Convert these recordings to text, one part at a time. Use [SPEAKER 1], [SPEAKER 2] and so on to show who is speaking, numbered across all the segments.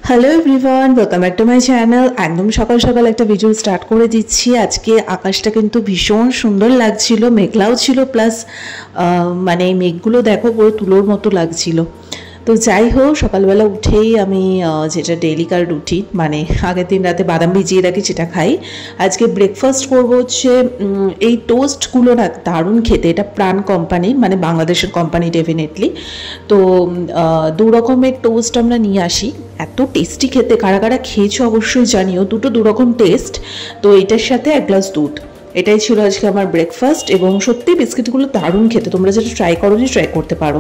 [SPEAKER 1] Hello everyone, welcome back to my channel. একদম সকাল সকাল একটা ভিডিও স্টার্ট করে দিচ্ছি। আজকে আকাশটা কিন্তু ভীষণ সুন্দর লাগছিল, মেঘলাও ছিল, প্লাস মানে মেঘগুলো দেখো পুরো তুলোর মতো লাগছিল। তো যাই হোক, সকালবেলা উঠেই আমি যেটা ডেইলিকার রুটিন, মানে আগের দিন রাতে বাদাম ভিজিয়ে রাখি সেটা খাই। আজকে ব্রেকফাস্ট করবো হচ্ছে এই টোস্টগুলো না দারুণ খেতে, এটা প্রাণ কোম্পানির, মানে বাংলাদেশের কোম্পানি ডেফিনেটলি। তো দু রকমের টোস্ট আমরা নিয়ে আসি, এত টেস্টি খেতে। কারা কারা খেয়েছো অবশ্যই জানিও, দু রকম টেস্ট। তো এটার সাথে এক গ্লাস দুধ, এটাই ছিল আজকে আমার ব্রেকফাস্ট। এবং সত্যি বিস্কিটগুলো দারুণ খেতে, তোমরা যেটা ট্রাই করোনি ট্রাই করতে পারো।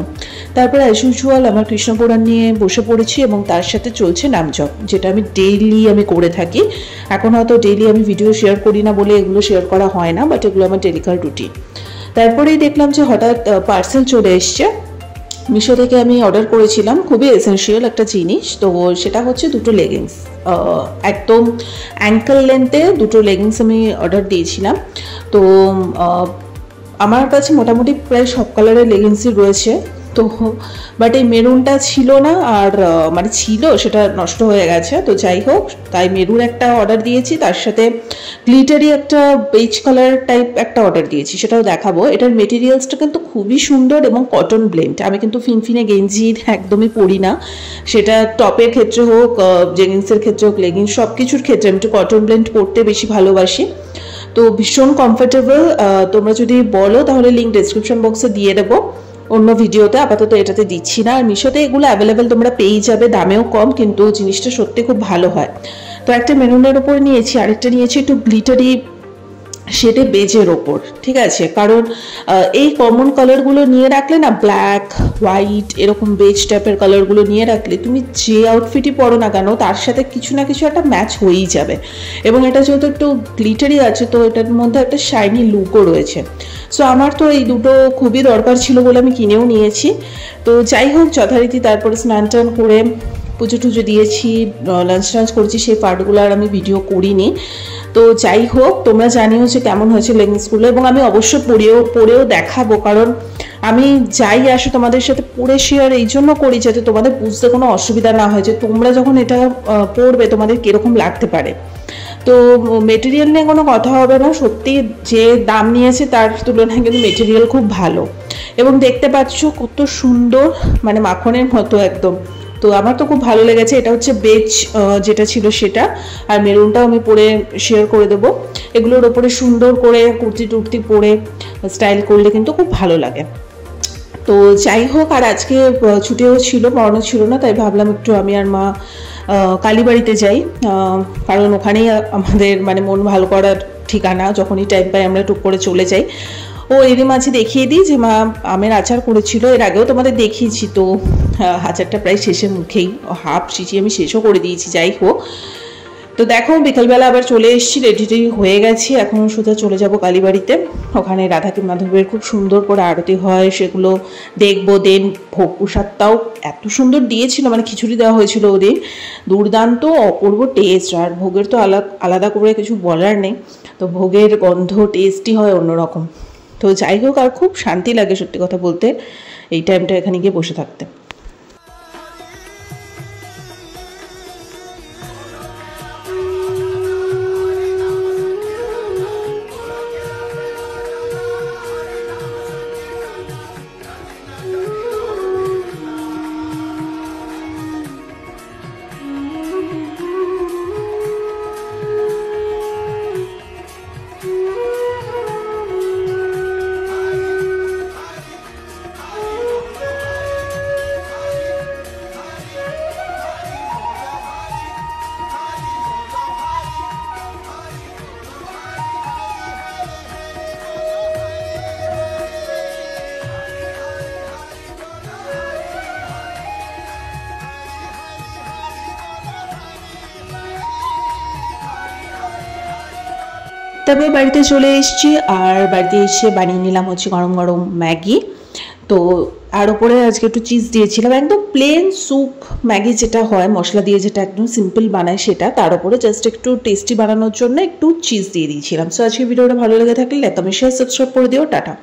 [SPEAKER 1] তারপরে অ্যাজ ইউজুয়াল আমার কৃষ্ণপুরাণ নিয়ে বসে পড়েছি এবং তার সাথে চলছে নামজপ, যেটা আমি ডেইলি করে থাকি। এখন হয়তো ডেইলি আমি ভিডিও শেয়ার করি না বলে এগুলো শেয়ার করা হয় না, বাট এগুলো আমার ডেলিকার রুটিন। তারপরেই দেখলাম যে হঠাৎ পার্সেল চলে এসছে। মিশো থেকে আমি অর্ডার করেছিলাম খুবই এসেন্সিয়াল একটা জিনিস, তো সেটা হচ্ছে দুটো লেগিংস, একদম অ্যাঙ্কেল লেন্থে দুটো লেগিংস আমি অর্ডার দিয়েছিলাম। তো আমার কাছে মোটামুটি প্রায় সব কালারের লেগিংসই রয়েছে, তো বাট এই মেরুনটা ছিল না, আর মানে ছিল সেটা নষ্ট হয়ে গেছে। তো যাই হোক, তাই মেরুন একটা অর্ডার দিয়েছি, তার সাথে গ্লিটারি একটা বেজ কালার টাইপ একটা অর্ডার দিয়েছি, সেটাও দেখাবো। এটার মেটেরিয়ালসটা কিন্তু খুবই সুন্দর এবং কটন ব্লেন্ড। আমি কিন্তু ফিনফিনে গেঞ্জি একদমই পরি না, সেটা টপের ক্ষেত্রে হোক, জেগিংসের ক্ষেত্রে হোক, লেগিংস সব কিছুর ক্ষেত্রে আমি একটু কটন ব্লেন্ড পরতে বেশি ভালোবাসি। তো ভীষণ কমফোর্টেবল। তোমরা যদি বলো তাহলে লিঙ্ক ডেসক্রিপশন বক্সে দিয়ে দেবো অন্য ভিডিওতে, আপাতত এটাতে দিচ্ছি না। আর মিশোতে এগুলো অ্যাভেলেবেল তোমরা পেয়ে যাবে, দামেও কম, কিন্তু জিনিসটা সত্যি খুব ভালো হয়। তো একটা মেরুনের ওপর নিয়েছি, আরেকটা নিয়েছি একটু গ্লিটারি শেডে বেজের ওপর, ঠিক আছে। কারণ এই কমন কালারগুলো নিয়ে রাখলে না, ব্ল্যাক, হোয়াইট, এরকম বেজ টাইপের কালারগুলো নিয়ে রাখলে তুমি যে আউটফিটই পরো না কেন তার সাথে কিছু না কিছু একটা ম্যাচ হয়েই যাবে। এবং এটা যেহেতু একটু গ্লিটারি আছে, তো এটার মধ্যে একটা শাইনি লুকও রয়েছে। সো আমার তো এই দুটো খুবই দরকার ছিল বলে আমি কিনেও নিয়েছি। তো যাই হোক, যথারীতি তারপরে স্নান টান করে পুজো টুজো দিয়েছি, লাঞ্চ টাঞ্চ করেছি, সেই পার্টগুলো আর আমি ভিডিও করিনি। তো যাই হোক, তোমরা জানিও যে কেমন হয়েছে লেগিংসগুলো, এবং আমি অবশ্যই পরেও দেখাবো, কারণ আমি যাই আসে তোমাদের সাথে পরে শেয়ার এই জন্য করি যাতে তোমাদের বুঝতে কোনো অসুবিধা না হয়, যে তোমরা যখন এটা পরবে তোমাদের কীরকম লাগতে পারে। তো মেটেরিয়াল নিয়ে কোনো কথা হবে না, সত্যি যে দাম নিয়েছে তার তুলনায় কিন্তু মেটেরিয়াল খুব ভালো, এবং দেখতে পাচ্ছ কত সুন্দর, মানে মাখনের মতো একদম। তো আমার তো খুব ভালো লেগেছে। এটা হচ্ছে বেজ যেটা ছিল সেটা, আর মেরুনটাও আমি পরে শেয়ার করে দেবো। এগুলোর ওপরে সুন্দর করে কুর্তি টুর্তি পরে স্টাইল করলে কিন্তু খুব ভালো লাগে। তো যাই হোক, আর আজকে ছুটিও ছিল, পড়ানো ছিল না, তাই ভাবলাম একটু আমি আর মা কালীবাড়িতে যাই, কারণ ওখানেই আমাদের মানে মন ভালো করার ঠিকানা। যখনই টাইম পাই আমরা টুক করে চলে যাই। ও এরই মাঝে দেখিয়ে দিই যে মা আমের আচার করেছিল, এর আগেও তোমাদের দেখিয়েছি। তো আচারটা প্রায় শেষের মুখেই, হাফ শিশি আমি শেষও করে দিয়েছি। যাই হোক, তো দেখো বিকেলবেলা আবার চলে এসেছি, রেডি হয়ে গেছি, এখন সোজা চলে যাব কালীবাড়িতে। ওখানে রাধাকে মাধবের খুব সুন্দর করে আরতি হয়, সেগুলো দেখবো। দেন ভোগ প্রসাদটাও এত সুন্দর দিয়েছিল, মানে খিচুড়ি দেওয়া হয়েছিল ওদিন, দুর্দান্ত অপূর্ব টেস্ট। আর ভোগের তো আলাদা করে কিছু বলার নেই, তো ভোগের গন্ধ টেস্টই হয় অন্যরকম। তো যাই হোক, আর খুব শান্তি লাগে সত্যি কথা বলতে এই টাইমটা এখানে গিয়ে বসে থাকতে। তারপর বাড়িতে চলে এসেছি, আর বাড়িতে এসে বানিয়ে নিলাম হচ্ছে গরম গরম ম্যাগি। তো আর ওপরে আজকে একটু চিজ দিয়েছিলাম, একদম প্লেন স্যুপ ম্যাগি যেটা হয় মশলা দিয়ে, যেটা একদম সিম্পল বানায় সেটা, তার উপরে জাস্ট একটু টেস্টি বানানোর জন্য একটু চিজ দিয়ে দিয়েছিলাম। সো আজকে ভিডিওটা ভালো লেগে থাকলে লাইক কমেন্ট শেয়ার সাবস্ক্রাইব করে দিও। টাটা।